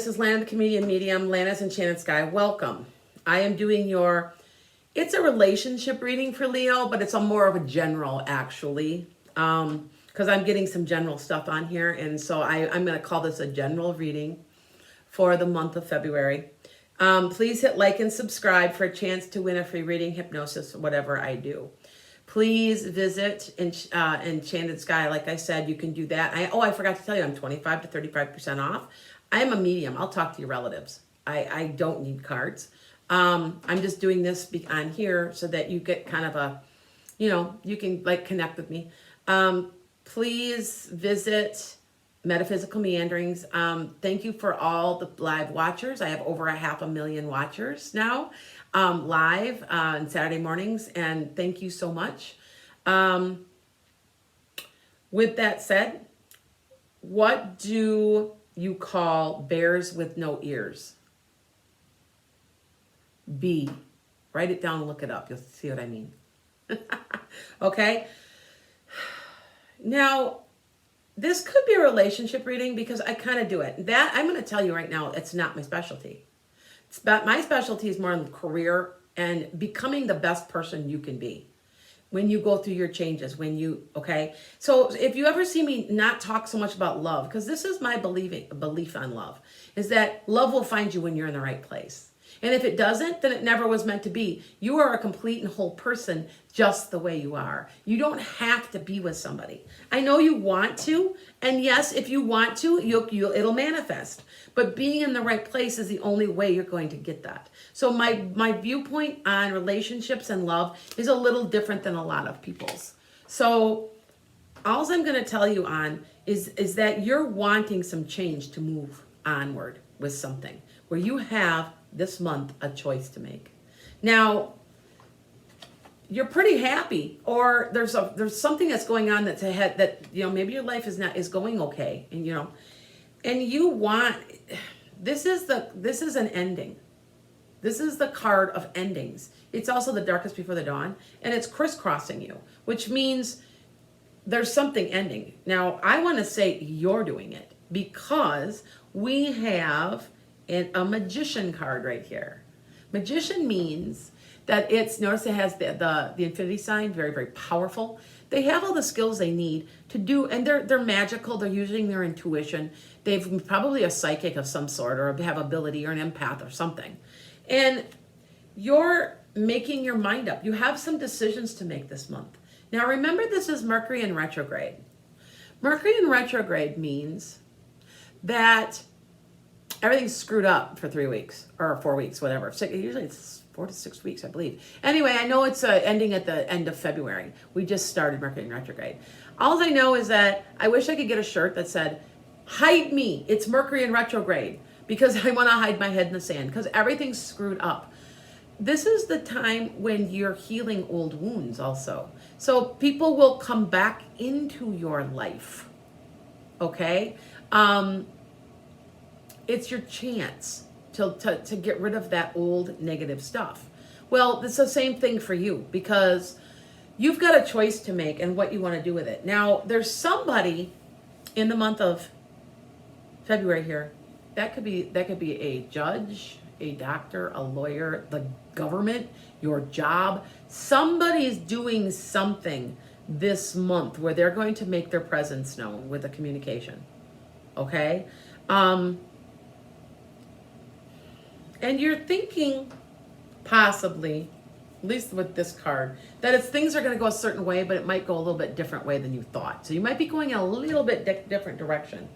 this is Lana the Comedian Medium, Lana's Enchanted Sky. Welcome. I am doing it's a relationship reading for Leo, but it's a more of a general, actually, because I'm getting some general stuff on here, and so I'm going to call this a general reading for the month of February. Please hit like and subscribe for a chance to win a free reading, hypnosis, whatever I do. Please visit Enchanted Sky. Like I said, you can do that. I forgot to tell you, I'm 25 to 35% off. I am a medium. I'll talk to your relatives. I don't need cards. I'm just doing this on here so that you get kind of a, you can like connect with me. Please visit Metaphysical Meanderings. Thank you for all the live watchers. I have over 500,000 watchers now. Live on Saturday mornings, and thank you so much. With that said, what do you call bears with no ears? B. Write it down and look it up. You'll see what I mean. Okay? Now, this could be a relationship reading because I kind of do it. That, I'm going to tell you right now, it's not my specialty. My specialty is more in career and becoming the best person you can be when you go through your changes, okay? So if you ever see me not talk so much about love, because this is my belief on love, is that love will find you when you're in the right place. And if it doesn't, then it never was meant to be. You are a complete and whole person just the way you are. You don't have to be with somebody. I know you want to, and yes, if you want to, it'll manifest. But being in the right place is the only way you're going to get that. So my viewpoint on relationships and love is a little different than a lot of people's. So all I'm going to tell you on is that you're wanting some change to move onward with something where you have this month a choice to make. Now, you're pretty happy, or there's something that's going on that's ahead that maybe your life is going okay, and you want this is an ending. This is the card of endings. It's also the darkest before the dawn, and it's crisscrossing you, which means there's something ending. Now, I want to say you're doing it because we have a magician card right here. Magician means that notice it has the infinity sign, very, very powerful. They have all the skills they need to do, and they're magical. They're using their intuition. They've probably a psychic of some sort, or have ability, or an empath or something. And you're making your mind up. You have some decisions to make this month. Now remember, this is Mercury in retrograde. Mercury in retrograde means that everything's screwed up for 3 weeks or 4 weeks, whatever. Usually it's 4 to 6 weeks, I believe. Anyway, I know it's ending at the end of February. We just started Mercury in retrograde. All I know is that I wish I could get a shirt that said, "Hide me, it's Mercury in retrograde," because I want to hide my head in the sand because everything's screwed up. This is the time when you're healing old wounds also. So people will come back into your life, okay? It's your chance to get rid of that old negative stuff. Well, it's the same thing for you because you've got a choice to make and what you want to do with it. Now, there's somebody in the month of February here. That could be a judge, a doctor, a lawyer, the government, your job. Somebody's doing something this month where they're going to make their presence known with a communication. Okay? And you're thinking possibly, at least with this card, that things are going to go a certain way, but it might go a little bit different way than you thought. So you might be going in a little bit different direction.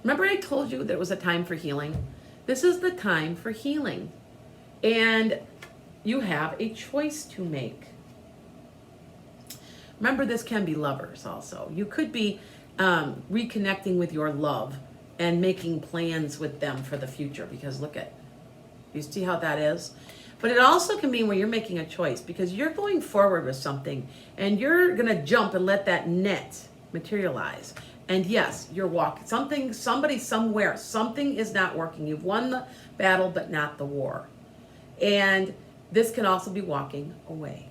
Remember I told you that it was a time for healing? This is the time for healing. And you have a choice to make. Remember, this can be lovers also. You could be reconnecting with your love and making plans with them for the future, because look at, you see how that is? But it also can mean where you're making a choice because you're going forward with something and you're going to jump and let that net materialize. And yes, you're walking. Somebody, somewhere, something is not working. You've won the battle, but not the war. And this can also be walking away.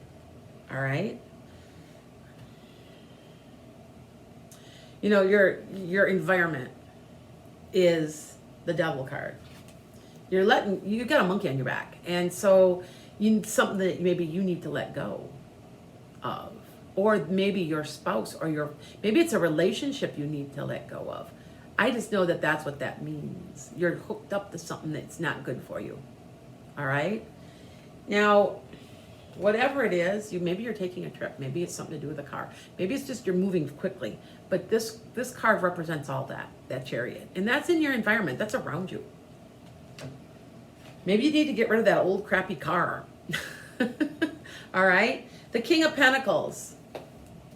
All right? Your environment is the devil card. You got a monkey on your back. And so something that maybe you need to let go of. Or maybe your spouse maybe it's a relationship you need to let go of. I just know that that's what that means. You're hooked up to something that's not good for you. All right? Now, whatever it is, maybe you're taking a trip. Maybe it's something to do with a car. Maybe it's just you're moving quickly. But this card represents all that chariot. And that's in your environment. That's around you. Maybe you need to get rid of that old crappy car. All right? The King of Pentacles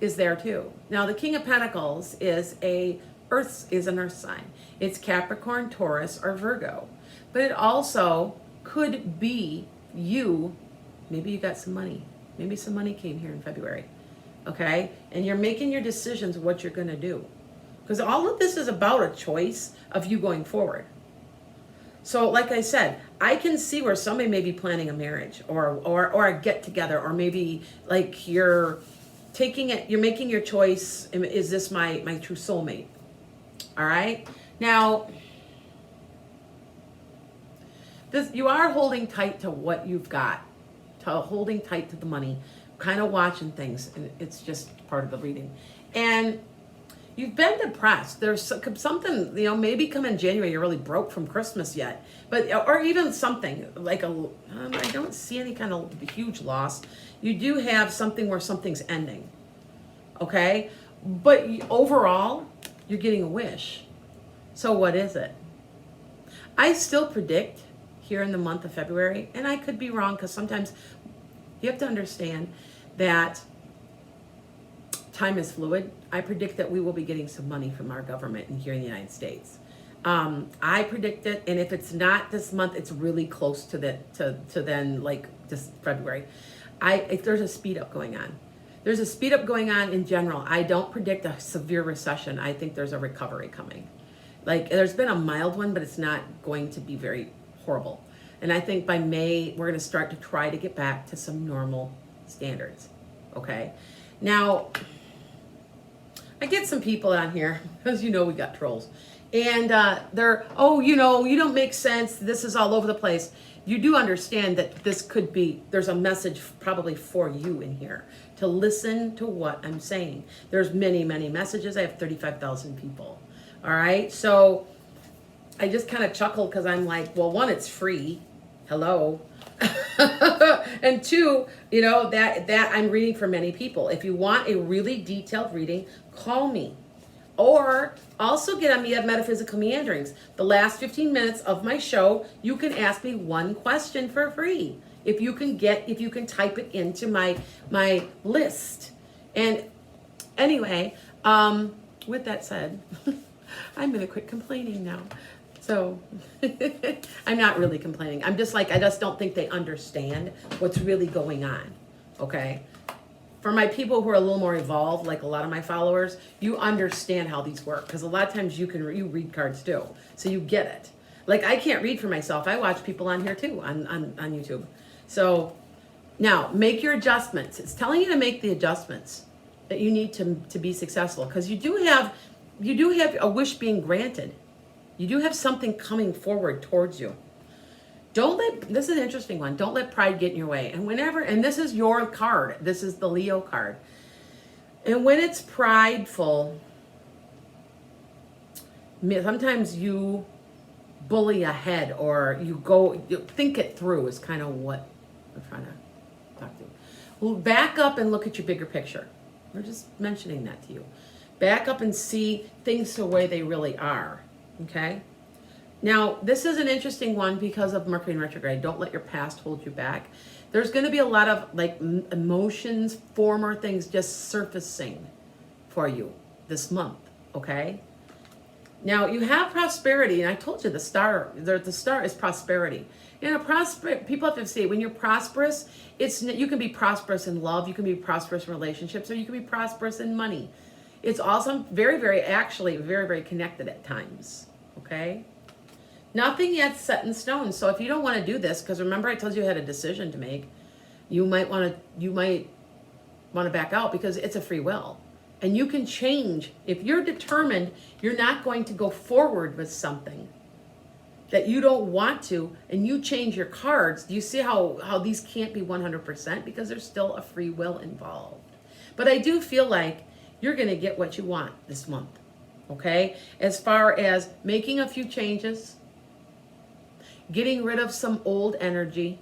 is there too. Now, the King of Pentacles is an earth sign. It's Capricorn, Taurus, or Virgo. But it also could be you. Maybe you got some money. Maybe some money came here in February. Okay? And you're making your decisions what you're going to do. Because all of this is about a choice of you going forward. So like I said, I can see where somebody may be planning a marriage or a get together, or maybe like you're making your choice. Is this my true soulmate? All right. Now, you are holding tight to what you've got, holding tight to the money, kind of watching things, and it's just part of the reading. And you've been depressed. There's something, maybe come in January, you're really broke from Christmas yet. Or even something like I don't see any kind of huge loss. You do have something where something's ending. Okay? But overall, you're getting a wish. So what is it? I still predict here in the month of February, and I could be wrong because sometimes you have to understand that time is fluid. I predict that we will be getting some money from our government here in the United States. I predict it, and if it's not this month, it's really close to then, like this February. If there's a speed up going on. There's a speed up going on in general. I don't predict a severe recession. I think there's a recovery coming. Like there's been a mild one, but it's not going to be very horrible. And I think by May, we're going to start to try to get back to some normal standards. Okay. Now, I get some people on here, because we got trolls. And they're, you don't make sense. This is all over the place. You do understand that there's a message probably for you in here to listen to what I'm saying. There's many, many messages. I have 35,000 people. All right. So I just kind of chuckled because I'm like, well, one, it's free. Hello. And two, that I'm reading for many people. If you want a really detailed reading, call me. Or also get on me at Metaphysical Meanderings. The last 15 minutes of my show, you can ask me one question for free. If you can type it into my list. And anyway, with that said, I'm going to quit complaining now. So I'm not really complaining. I'm just like, I just don't think they understand what's really going on. Okay. For my people who are a little more evolved, like a lot of my followers, you understand how these work. Because a lot of times you read cards too. So you get it. Like I can't read for myself. I watch people on here too, on YouTube. So now make your adjustments. It's telling you to make the adjustments that you need to be successful. Because you do have a wish being granted. You do have something coming forward towards you. This is an interesting one. Don't let pride get in your way. And this is your card. This is the Leo card. And when it's prideful, sometimes you bully ahead or you think it through is kind of what I'm trying to talk to you. Well, back up and look at your bigger picture. We're just mentioning that to you. Back up and see things the way they really are. Okay? Now, this is an interesting one because of Mercury in retrograde. Don't let your past hold you back. There's going to be a lot of like emotions, former things just surfacing for you this month, okay? Now, you have prosperity, and I told you the star is prosperity. People have to say when you're prosperous, you can be prosperous in love, you can be prosperous in relationships, or you can be prosperous in money. It's also very, very, very, very connected at times, okay? Nothing yet set in stone. So if you don't want to do this, because remember I told you you had a decision to make, you might want to back out because it's a free will. And you can change. If you're determined you're not going to go forward with something, that you don't want to, and you change your cards, do you see how these can't be 100%? Because there's still a free will involved. But I do feel like you're going to get what you want this month, okay? As far as making a few changes, getting rid of some old energy,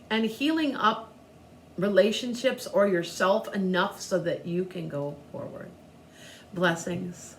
and healing up relationships or yourself enough so that you can go forward. Blessings.